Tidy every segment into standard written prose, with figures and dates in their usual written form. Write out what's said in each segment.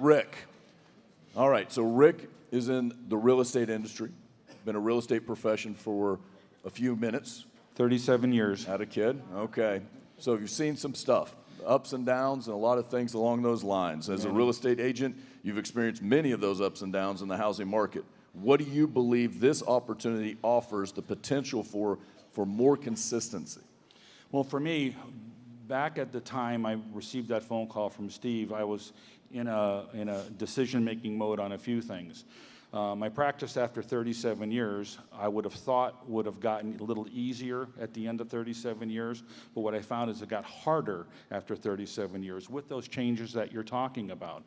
Rick. All right, so Rick is in the real estate industry, been a real estate profession for a few minutes. 37 years. Had a kid, okay. So you've seen some stuff, ups and downs and a lot of things along those lines. As a real estate agent, you've experienced many of those ups and downs in the housing market. What do you believe this opportunity offers the potential for more consistency? Well, for me, back at the time I received that phone call from Steve, I was in a decision-making mode on a few things. My practice after 37 years, I would have thought would have gotten a little easier at the end of 37 years, but what I found is it got harder after 37 years with those changes that you're talking about.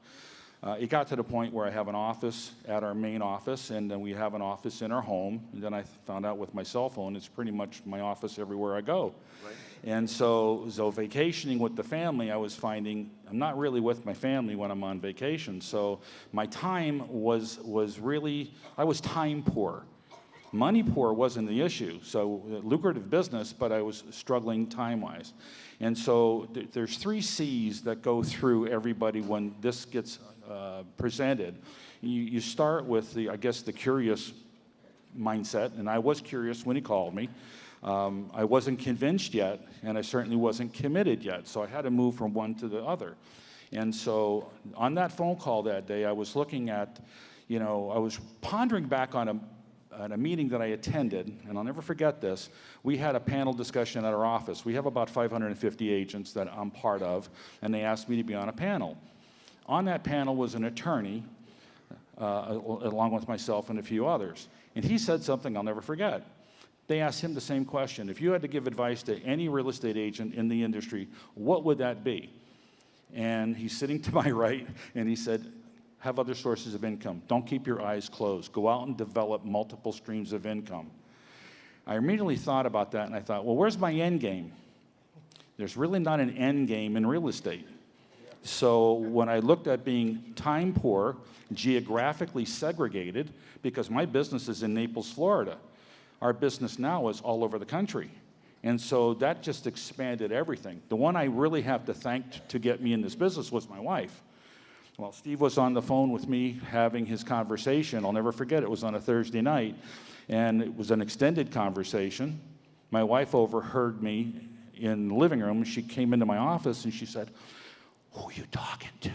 It got to the point where I have an office at our main office, and then we have an office in our home, and then I found out with my cell phone, it's pretty much my office everywhere I go. Right. And so vacationing with the family, I was finding I'm not really with my family when I'm on vacation, so my time was really, I was time poor. Money poor wasn't the issue, so lucrative business, but I was struggling time-wise. And so there's 3 C's that go through everybody when this gets presented. You start with I guess the curious mindset, and I was curious when he called me. I wasn't convinced yet, and I certainly wasn't committed yet, so I had to move from one to the other. And so on that phone call that day, I was looking at, I was pondering back on a meeting that I attended, and I'll never forget this. We had a panel discussion at our office. We have about 550 agents that I'm part of, and they asked me to be on a panel. On that panel was an attorney, along with myself and a few others. And he said something I'll never forget. They asked him the same question. If you had to give advice to any real estate agent in the industry, what would that be? And he's sitting to my right, and he said, have other sources of income. Don't keep your eyes closed. Go out and develop multiple streams of income. I immediately thought about that, and I thought, well, where's my end game? There's really not an end game in real estate. So when I looked at being time poor, geographically segregated, because my business is in Naples, Florida. Our business now is all over the country. And so that just expanded everything. The one I really have to thank to get me in this business was my wife. Well, Steve was on the phone with me having his conversation. I'll never forget, it was on a Thursday night, and it was an extended conversation. My wife overheard me in the living room. She came into my office and she said, who are you talking to?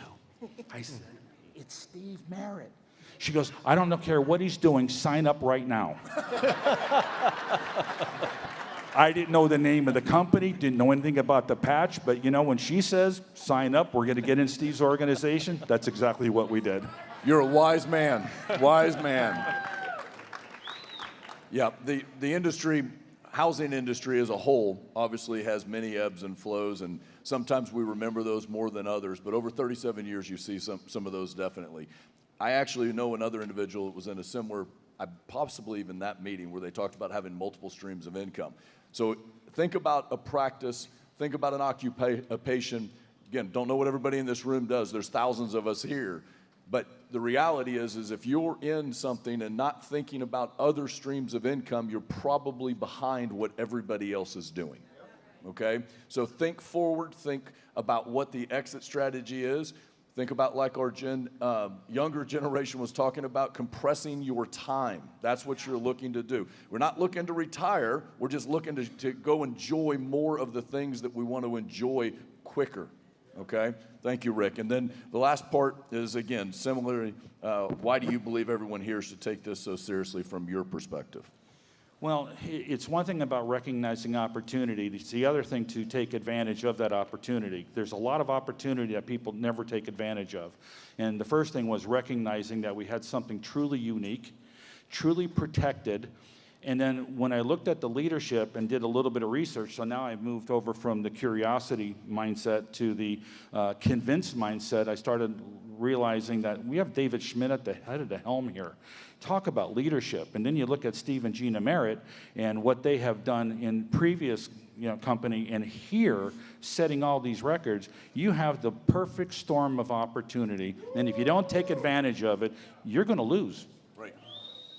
I said, it's Steve Merritt. She goes, I don't care what he's doing, sign up right now. I didn't know the name of the company, didn't know anything about the patch, but when she says, sign up, we're gonna get in Steve's organization, that's exactly what we did. You're a wise man, wise man. Yeah, the industry, housing industry as a whole, obviously has many ebbs and flows, and sometimes we remember those more than others, but over 37 years you see some of those definitely. I actually know another individual that was in a similar, possibly even that meeting where they talked about having multiple streams of income. So think about a practice, think about an occupation. Again, don't know what everybody in this room does. There's thousands of us here. But the reality is if you're in something and not thinking about other streams of income, you're probably behind what everybody else is doing. Okay? So think forward, think about what the exit strategy is. Think about, like our younger generation was talking about, compressing your time. That's what you're looking to do. We're not looking to retire. We're just looking to go enjoy more of the things that we want to enjoy quicker. Okay? Thank you, Rick. And then the last part is, again, similarly, why do you believe everyone here should take this so seriously from your perspective? Well, it's one thing about recognizing opportunity. It's the other thing to take advantage of that opportunity. There's a lot of opportunity that people never take advantage of. And the first thing was recognizing that we had something truly unique, truly protected. And then when I looked at the leadership and did a little bit of research, so now I've moved over from the curiosity mindset to the convinced mindset, I started realizing that we have David Schmidt at the head of the helm here. Talk about leadership. And then you look at Steve and Gina Merritt and what they have done in previous company, and here, setting all these records, you have the perfect storm of opportunity. And if you don't take advantage of it, you're going to lose. Right.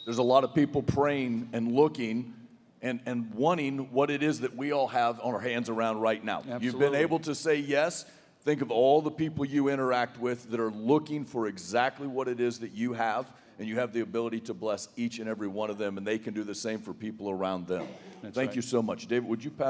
There's a lot of people praying and looking and wanting what it is that we all have on our hands around right now. Absolutely. You've been able to say yes. Think of all the people you interact with that are looking for exactly what it is that you have, and you have the ability to bless each and every one of them, and they can do the same for people around them. That's Thank right. you so much. David, would you pass